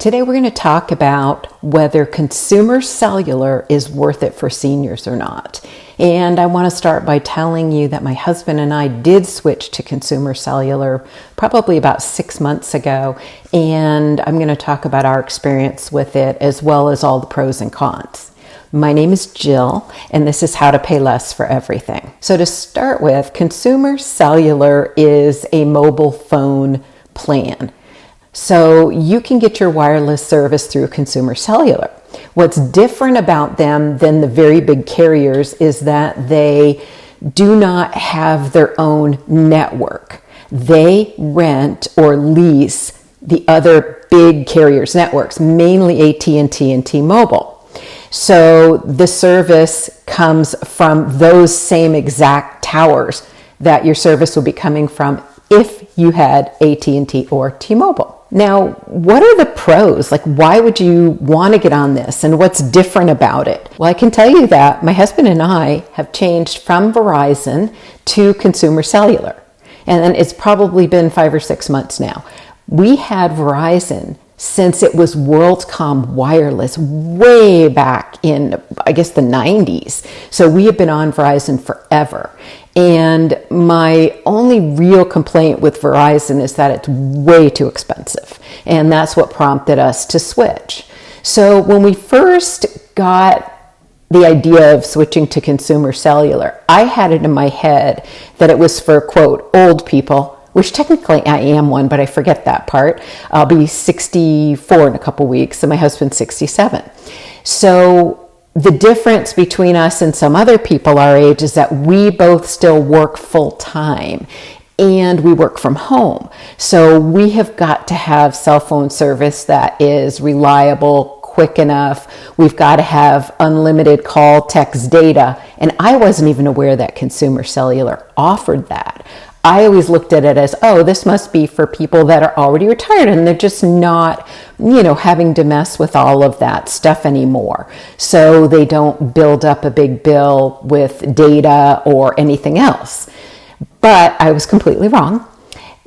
Today we're going to talk about whether Consumer Cellular is worth it for seniors or not. And I want to start by telling you that my husband and I did switch to Consumer Cellular probably about 6 months ago. And I'm going to talk about our experience with it as well as all the pros and cons. My name is Jill, and this is How to Pay Less for Everything. So to start with, Consumer Cellular is a mobile phone plan. So you can get your wireless service through Consumer Cellular. What's different about them than the very big carriers is that they do not have their own network. They rent or lease the other big carriers' networks, mainly AT&T and T-Mobile. So the service comes from those same exact towers that your service would be coming from if you had AT&T or T-Mobile. Now, what are the pros? Like, why would you want to get on this, and what's different about it? Well, I can tell you that my husband and I have changed from Verizon to Consumer Cellular, and it's probably been 5 or 6 months now. We had Verizon since it was WorldCom Wireless way back in, I guess, the 90s. So we have been on Verizon forever. And my only real complaint with Verizon is that it's way too expensive. And that's what prompted us to switch. So when we first got the idea of switching to Consumer Cellular, I had it in my head that it was for, quote, old people, which technically I am one, but I forget that part. I'll be 64 in a couple weeks, and my husband's 67. So the difference between us and some other people our age is that we both still work full time and we work from home. So we have got to have cell phone service that is reliable, quick enough. We've got to have unlimited call, text, data. And I wasn't even aware that Consumer Cellular offered that. I always looked at it as, oh, this must be for people that are already retired and they're just not, having to mess with all of that stuff anymore. So they don't build up a big bill with data or anything else. But I was completely wrong,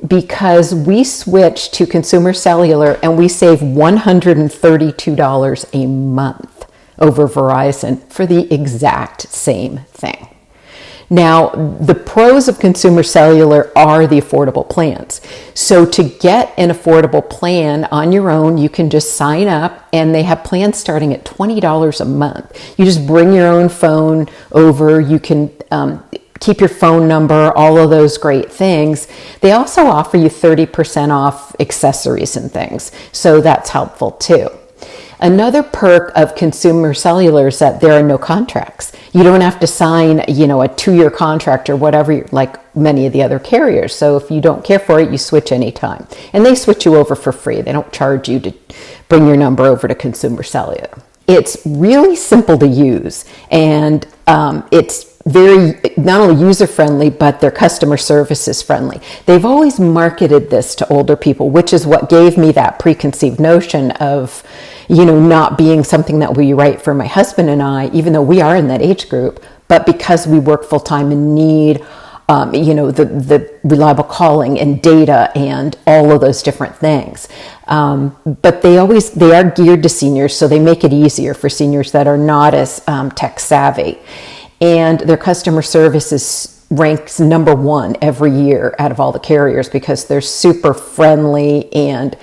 because we switched to Consumer Cellular and we save $132 a month over Verizon for the exact same thing. Now, the pros of Consumer Cellular are the affordable plans. So to get an affordable plan on your own, you can just sign up, and they have plans starting at $20 a month. You just bring your own phone over. You can keep your phone number, all of those great things. They also offer you 30% off accessories and things. So that's helpful too. Another perk of Consumer Cellular is that there are no contracts. You don't have to sign, a 2-year contract or whatever, like many of the other carriers. So if you don't care for it, you switch anytime. And they switch you over for free. They don't charge you to bring your number over to Consumer Cellular. It's really simple to use, and it's very not only user-friendly, but their customer service is friendly. They've always marketed this to older people, which is what gave me that preconceived notion of, not being something that would be right for my husband and I, even though we are in that age group, but because we work full-time and need, the reliable calling and data and all of those different things. But they are geared to seniors, so they make it easier for seniors that are not as tech savvy. And their customer service ranks number 1 every year out of all the carriers because they're super friendly and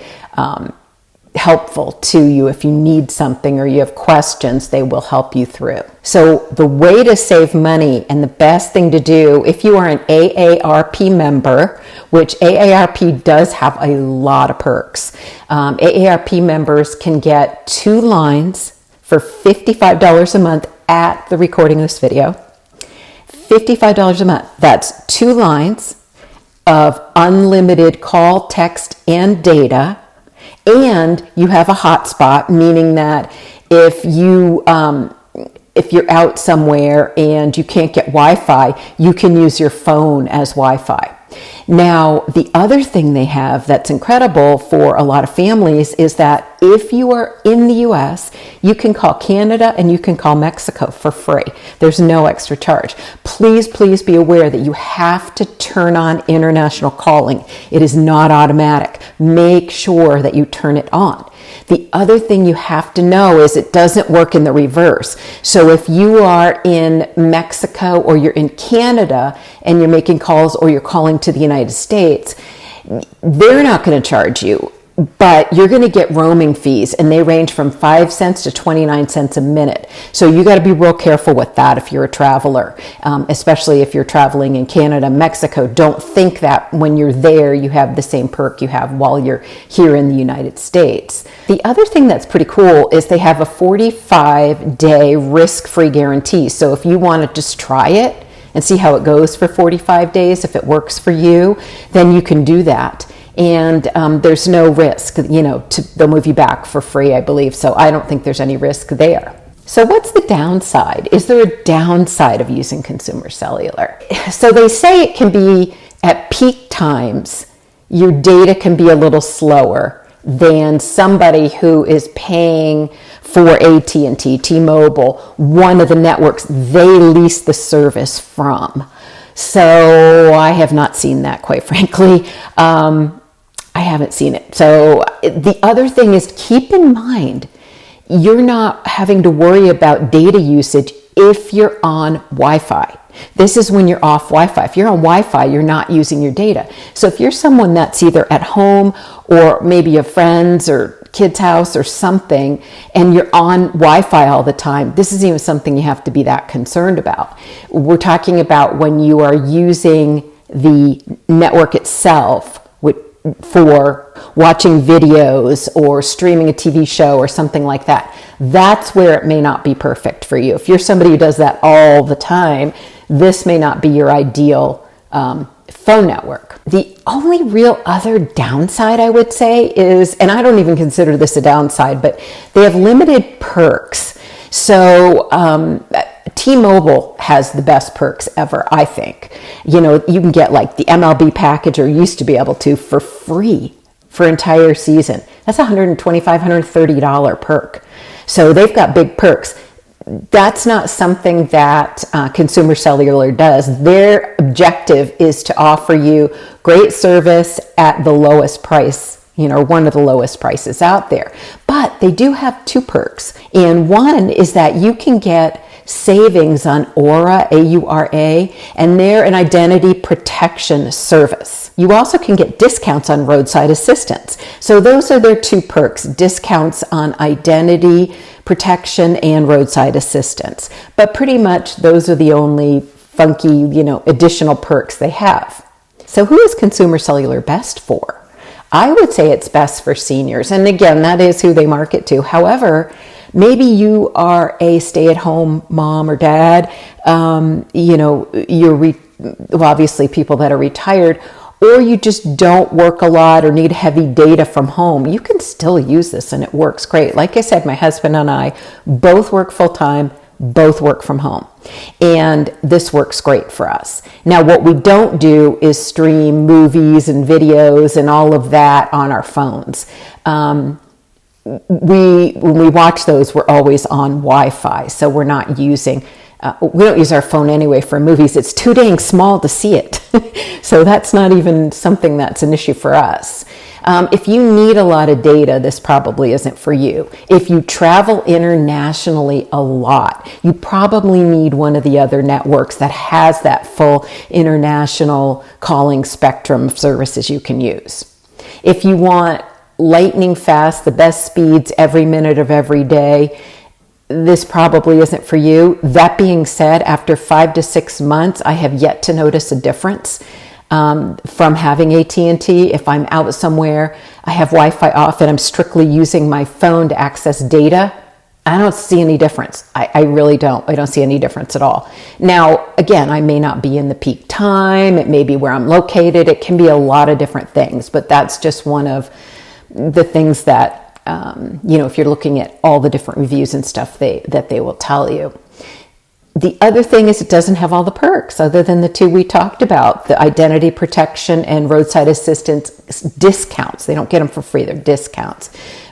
helpful to you. If you need something or you have questions, they will help you through. So the way to save money and the best thing to do, if you are an AARP member, which AARP does have a lot of perks, AARP members can get 2 lines for $55 a month at the recording of this video. $55 a month. That's 2 lines of unlimited call, text, and data. And you have a hotspot, meaning that if you're out somewhere and you can't get Wi-Fi, you can use your phone as Wi-Fi. Now, the other thing they have that's incredible for a lot of families is that if you are in the US, you can call Canada and you can call Mexico for free. There's no extra charge. Please, please be aware that you have to turn on international calling. It is not automatic. Make sure that you turn it on. The other thing you have to know is it doesn't work in the reverse. So if you are in Mexico or you're in Canada and you're making calls or you're calling to the United States, they're not going to charge you. But you're going to get roaming fees, and they range from 5 cents to 29 cents a minute. So you got to be real careful with that if you're a traveler, especially if you're traveling in Canada, Mexico. Don't think that when you're there, you have the same perk you have while you're here in the United States. The other thing that's pretty cool is they have a 45-day risk-free guarantee. So if you want to just try it and see how it goes for 45 days, if it works for you, then you can do that. And there's no risk, they'll move you back for free, I believe. So I don't think there's any risk there. So what's the downside? Is there a downside of using Consumer Cellular? So they say it can be at peak times, your data can be a little slower than somebody who is paying for AT&T, T-Mobile, one of the networks they lease the service from. So I have not seen that, quite frankly. I haven't seen it. So the other thing is, keep in mind, you're not having to worry about data usage if you're on Wi-Fi. This is when you're off Wi-Fi. If you're on Wi-Fi, you're not using your data. So if you're someone that's either at home or maybe a friend's or kid's house or something, and you're on Wi-Fi all the time, this isn't even something you have to be that concerned about. We're talking about when you are using the network itself for watching videos or streaming a TV show or something like that. That's where it may not be perfect for you. If you're somebody who does that all the time, this may not be your ideal phone network. The only real other downside, I would say, is, and I don't even consider this a downside, but they have limited perks. So T-Mobile has the best perks ever, I think. You can get like the MLB package, or used to be able to, for free for entire season. That's $125, $130 perk. So they've got big perks. That's not something that Consumer Cellular does. Their objective is to offer you great service at the lowest price, one of the lowest prices out there. But they do have two perks. And one is that you can get savings on Aura, AURA, and they're an identity protection service. You also can get discounts on roadside assistance. So those are their two perks, discounts on identity protection and roadside assistance. But pretty much those are the only funky, additional perks they have. So who is Consumer Cellular best for? I would say it's best for seniors. And again, that is who they market to. However, maybe you are a stay-at-home mom or dad, you're obviously people that are retired, or you just don't work a lot or need heavy data from home. You can still use this and it works great. Like I said, my husband and I both work full-time, both work from home. And this works great for us. Now, what we don't do is stream movies and videos and all of that on our phones. When we watch those, we're always on Wi-Fi, so we're not using, we don't use our phone anyway for movies. It's too dang small to see it. So that's not even something that's an issue for us. If you need a lot of data, this probably isn't for you. If you travel internationally a lot, you probably need one of the other networks that has that full international calling spectrum of services you can use. If you want lightning fast, the best speeds every minute of every day, this probably isn't for you. That being said, after 5 to 6 months, I have yet to notice a difference from having AT&T. If I'm out somewhere, I have Wi-Fi off and I'm strictly using my phone to access data, I don't see any difference. I really don't. I don't see any difference at all. Now, again, I may not be in the peak time. It may be where I'm located. It can be a lot of different things, but that's just one of the things that, if you're looking at all the different reviews and stuff that they will tell you. The other thing is it doesn't have all the perks other than the two we talked about, the identity protection and roadside assistance discounts. They don't get them for free, they're discounts.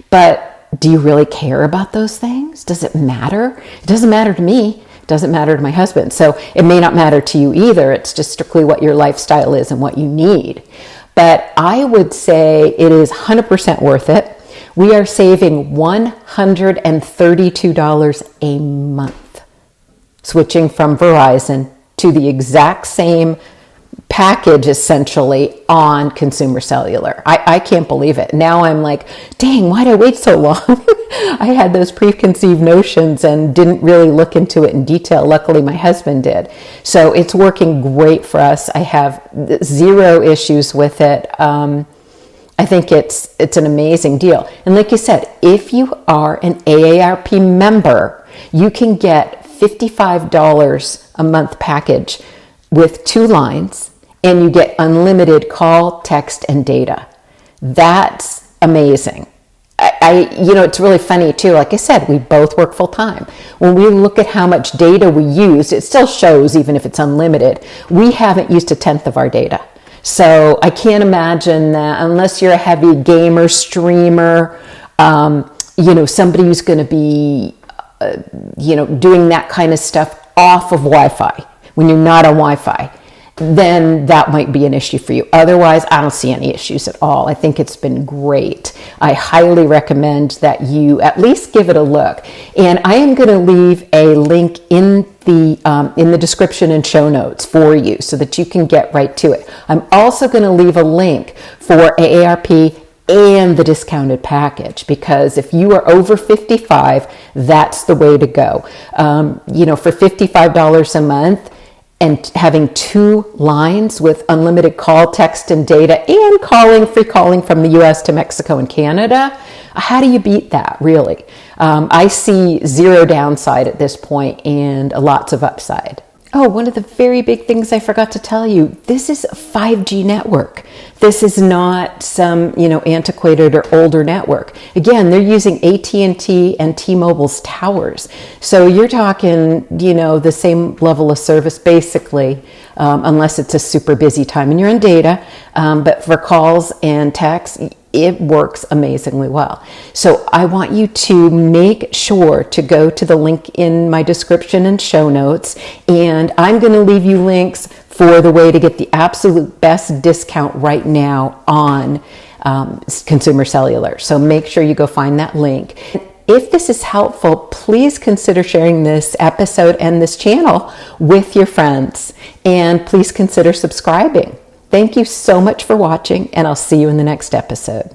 But do you really care about those things? Does it matter? It doesn't matter to me. It doesn't matter to my husband. So it may not matter to you either. It's just strictly what your lifestyle is and what you need. But I would say it is 100% worth it. We are saving $132 a month switching from Verizon to the exact same package essentially on Consumer Cellular. I can't believe it. Now I'm like, dang, why'd I wait so long? I had those preconceived notions and didn't really look into it in detail. Luckily, my husband did. So it's working great for us. I have zero issues with it. I think it's an amazing deal. And like you said, if you are an AARP member, you can get $55 a month package with 2 lines, and you get unlimited call, text, and data. That's amazing. It's really funny too. Like I said, we both work full time. When we look at how much data we use, it still shows, even if it's unlimited, we haven't used 1/10 of our data. So I can't imagine that unless you're a heavy gamer, streamer, somebody who's going to be, doing that kind of stuff off of Wi-Fi, when you're not on Wi-Fi, then that might be an issue for you. Otherwise, I don't see any issues at all. I think it's been great. I highly recommend that you at least give it a look. And I am going to leave a link in the description and show notes for you so that you can get right to it. I'm also going to leave a link for AARP and the discounted package, because if you are over 55, that's the way to go. For $55 a month, and having 2 lines with unlimited call, text, and data, and free calling from the US to Mexico and Canada, how do you beat that, really? I see zero downside at this point and lots of upside. Oh, one of the very big things I forgot to tell you, this is a 5G network. This is not some, antiquated or older network. Again, they're using AT&T and T-Mobile's towers. So you're talking, the same level of service basically, unless it's a super busy time and you're on data. But for calls and texts, it works amazingly well. So I want you to make sure to go to the link in my description and show notes, and I'm going to leave you links for the way to get the absolute best discount right now on Consumer Cellular. So make sure you go find that link. If this is helpful, please consider sharing this episode and this channel with your friends, and please consider subscribing. Thank you so much for watching, and I'll see you in the next episode.